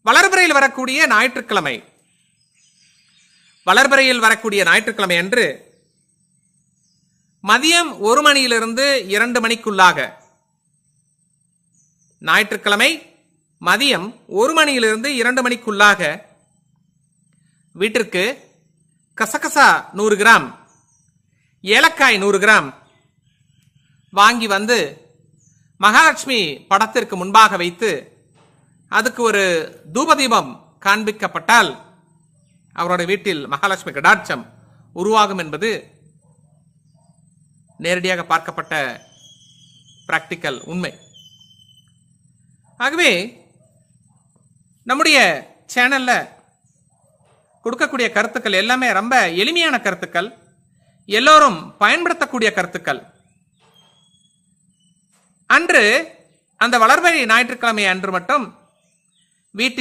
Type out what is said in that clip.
வளர்பிறையில் வரக்கூடிய ஞாயிற்றுக்கிழமை, வளர்பிறையில் வரக்கூடிய ஞாயிற்றுக்கிழமை அன்று மதியம் 1 மணியிலிருந்து 2 மணிக்குள்ளாக, ஞாயிற்றுக்கிழமை மதியம் 1 மணியிலிருந்து 2 மணிக்குள்ளாக வீட்டிற்கு கசகசா 100 கிராம், ஏலக்காய் 100 கிராம் வாங்கி வந்து மகாலட்சுமி படத்திற்கு முன்பாக வைத்து அதுக்கு ஒரு தூபதீபம் காண்பிக்கப்பட்டால் அவருடைய வீட்டில் மகாலட்சுமி கடாட்சம் உருவாகும் என்பது நேரடியாக பார்க்கப்பட்ட பிராக்டிக்கல் உண்மை. ஆகவே நம்முடைய சேனல்ல கொடுக்கக்கூடிய கருத்துக்கள் எல்லாமே ரொம்ப எளிமையான கருத்துக்கள், எல்லோரும் பயன்படுத்தக்கூடிய கருத்துக்கள். அன்று அந்த வளர்பிறை ஞாயிற்றுக்கிழமை அன்று மட்டும் வீட்டில்